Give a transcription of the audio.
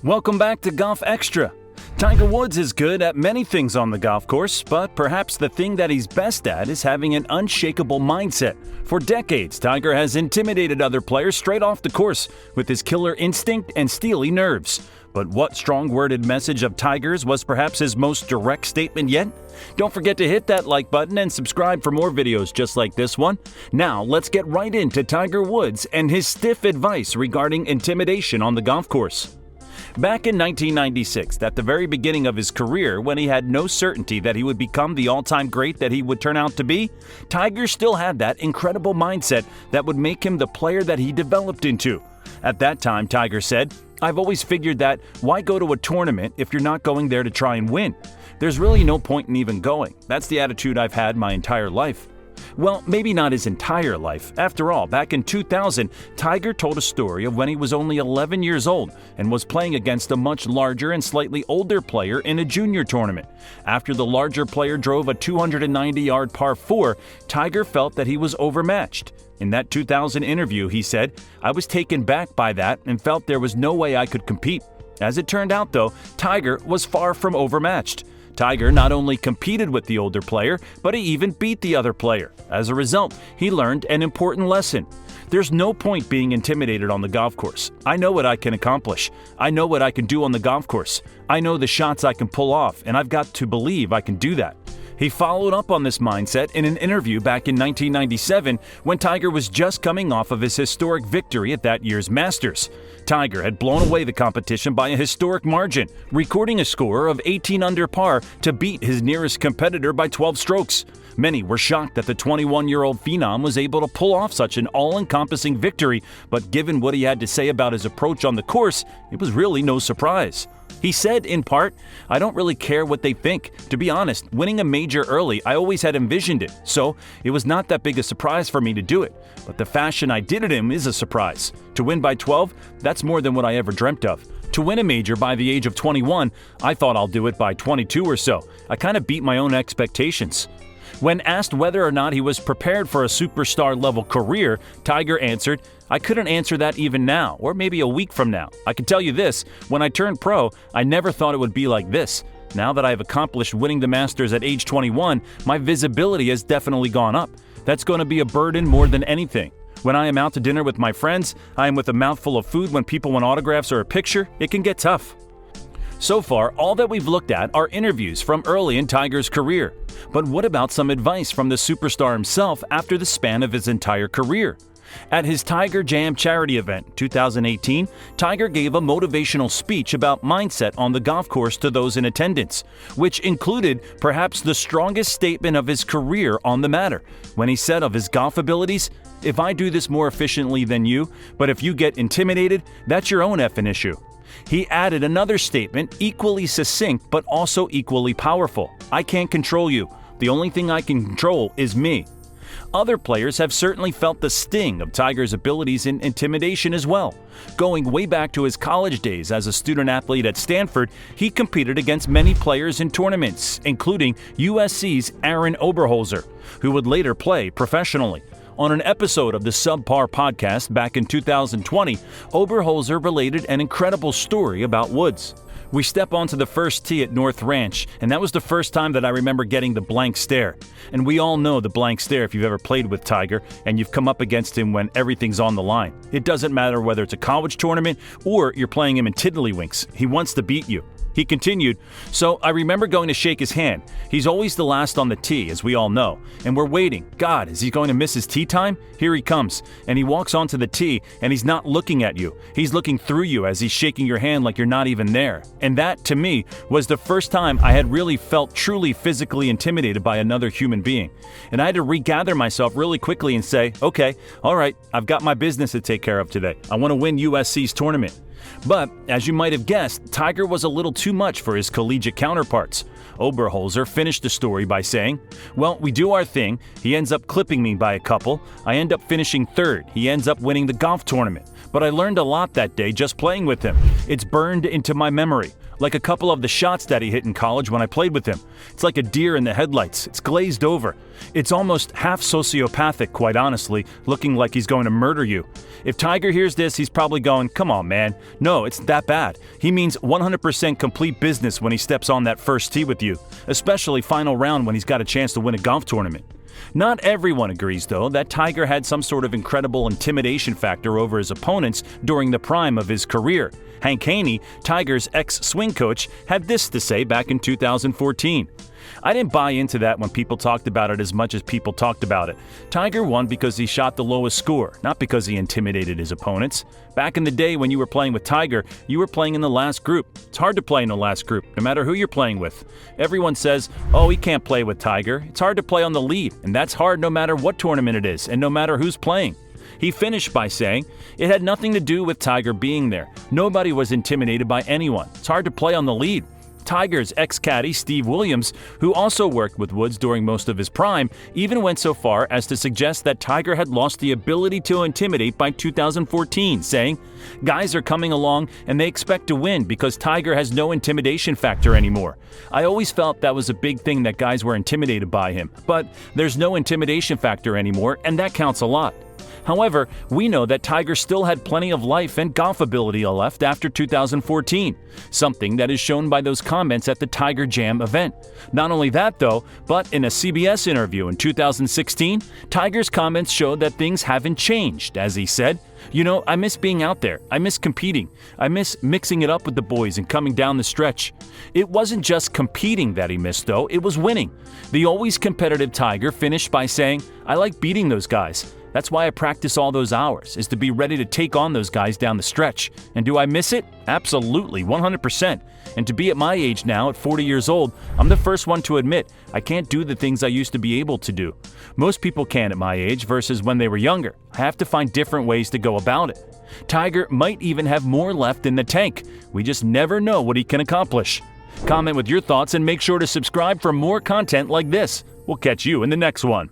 Welcome back to Golf Extra. Tiger Woods is good at many things on the golf course, but perhaps the thing that he's best at is having an unshakable mindset. For decades, Tiger has intimidated other players straight off the course with his killer instinct and steely nerves. But what strong-worded message of Tiger's was perhaps his most direct statement yet? Don't forget to hit that like button and subscribe for more videos just like this one. Now, let's get right into Tiger Woods and his stiff advice regarding intimidation on the golf course. Back in 1996, at the very beginning of his career, when he had no certainty that he would become the all-time great that he would turn out to be, Tiger still had that incredible mindset that would make him the player that he developed into. At that time, Tiger said, "I've always figured that why go to a tournament if you're not going there to try and win? There's really no point in even going. That's the attitude I've had my entire life." Well, maybe not his entire life. After all, back in 2000, Tiger told a story of when he was only 11 years old and was playing against a much larger and slightly older player in a junior tournament. After the larger player drove a 290-yard par 4, Tiger felt that he was overmatched. In that 2000 interview, he said, "I was taken back by that and felt there was no way I could compete." As it turned out, though, Tiger was far from overmatched. Tiger not only competed with the older player, but he even beat the other player. As a result, he learned an important lesson. There's no point being intimidated on the golf course. I know what I can accomplish. I know what I can do on the golf course. I know the shots I can pull off, and I've got to believe I can do that. He followed up on this mindset in an interview back in 1997 when Tiger was just coming off of his historic victory at that year's Masters. Tiger had blown away the competition by a historic margin, recording a score of 18 under par to beat his nearest competitor by 12 strokes. Many were shocked that the 21-year-old phenom was able to pull off such an all-encompassing victory, but given what he had to say about his approach on the course, it was really no surprise. He said, in part, "I don't really care what they think. To be honest, winning a major early, I always had envisioned it, so it was not that big a surprise for me to do it. But the fashion I did it in is a surprise. To win by 12, that's more than what I ever dreamt of. To win a major by the age of 21, I thought I'll do it by 22 or so. I kind of beat my own expectations." When asked whether or not he was prepared for a superstar-level career, Tiger answered, "I couldn't answer that even now, or maybe a week from now. I can tell you this, when I turned pro, I never thought it would be like this. Now that I have accomplished winning the Masters at age 21, my visibility has definitely gone up. That's going to be a burden more than anything. When I am out to dinner with my friends, I am with a mouthful of food when people want autographs or a picture. It can get tough." So far, all that we've looked at are interviews from early in Tiger's career. But what about some advice from the superstar himself after the span of his entire career? At his Tiger Jam charity event, 2018, Tiger gave a motivational speech about mindset on the golf course to those in attendance, which included perhaps the strongest statement of his career on the matter, when he said of his golf abilities, "If I do this more efficiently than you, but if you get intimidated, that's your own effing issue." He added another statement equally succinct but also equally powerful. "I can't control you. The only thing I can control is me." Other players have certainly felt the sting of Tiger's abilities in intimidation as well. Going way back to his college days as a student athlete at Stanford, he competed against many players in tournaments, including USC's Aaron Oberholzer, who would later play professionally. On an episode of the Subpar podcast back in 2020, Oberholzer related an incredible story about Woods. "We step onto the first tee at North Ranch, and that was the first time that I remember getting the blank stare. And we all know the blank stare if you've ever played with Tiger and you've come up against him when everything's on the line. It doesn't matter whether it's a college tournament or you're playing him in tiddlywinks. He wants to beat you." He continued, "So I remember going to shake his hand. He's always the last on the tee, as we all know. And we're waiting. God, is he going to miss his tee time? Here he comes. And he walks onto the tee, and he's not looking at you. He's looking through you as he's shaking your hand like you're not even there." And that, to me, was the first time I had really felt truly physically intimidated by another human being. And I had to regather myself really quickly and say, "Okay, all right, I've got my business to take care of today. I want to win USC's tournament." But, as you might have guessed, Tiger was a little too much for his collegiate counterparts. Oberholzer finished the story by saying, "Well, we do our thing. He ends up clipping me by a couple. I end up finishing third. He ends up winning the golf tournament. But I learned a lot that day just playing with him. It's burned into my memory, like a couple of the shots that he hit in college when I played with him. It's like a deer in the headlights. It's glazed over. It's almost half sociopathic, quite honestly, looking like he's going to murder you. If Tiger hears this, he's probably going, come on, man. No, it's that bad. He means 100% complete business when he steps on that first tee with you, especially final round when he's got a chance to win a golf tournament. Not everyone agrees, though, that Tiger had some sort of incredible intimidation factor over his opponents during the prime of his career. Hank Haney, Tiger's ex-swing coach, had this to say back in 2014. I didn't buy into that when people talked about it as much as people talked about it. Tiger won because he shot the lowest score, not because he intimidated his opponents. Back in the day when you were playing with Tiger, you were playing in the last group. It's hard to play in the last group, no matter who you're playing with. Everyone says, oh, he can't play with Tiger. It's hard to play on the lead, and that's hard no matter what tournament it is, and no matter who's playing. He finished by saying, it had nothing to do with Tiger being there. Nobody was intimidated by anyone. It's hard to play on the lead. Tiger's ex-caddy, Steve Williams, who also worked with Woods during most of his prime, even went so far as to suggest that Tiger had lost the ability to intimidate by 2014, saying, guys are coming along and they expect to win because Tiger has no intimidation factor anymore. I always felt that was a big thing that guys were intimidated by him, but there's no intimidation factor anymore, and that counts a lot. However, we know that Tiger still had plenty of life and golf ability left after 2014, something that is shown by those comments at the Tiger Jam event. Not only that, though, but in a CBS interview in 2016, Tiger's comments showed that things haven't changed, as he said, you know, I miss being out there. I miss competing. I miss mixing it up with the boys and coming down the stretch. It wasn't just competing that he missed, though. It was winning. The always competitive Tiger finished by saying, I like beating those guys. That's why I practice all those hours, is to be ready to take on those guys down the stretch. And do I miss it? Absolutely, 100%. And to be at my age now, at 40 years old, I'm the first one to admit I can't do the things I used to be able to do. Most people can at my age versus when they were younger. I have to find different ways to go about it. Tiger might even have more left in the tank. We just never know what he can accomplish. Comment with your thoughts and make sure to subscribe for more content like this. We'll catch you in the next one.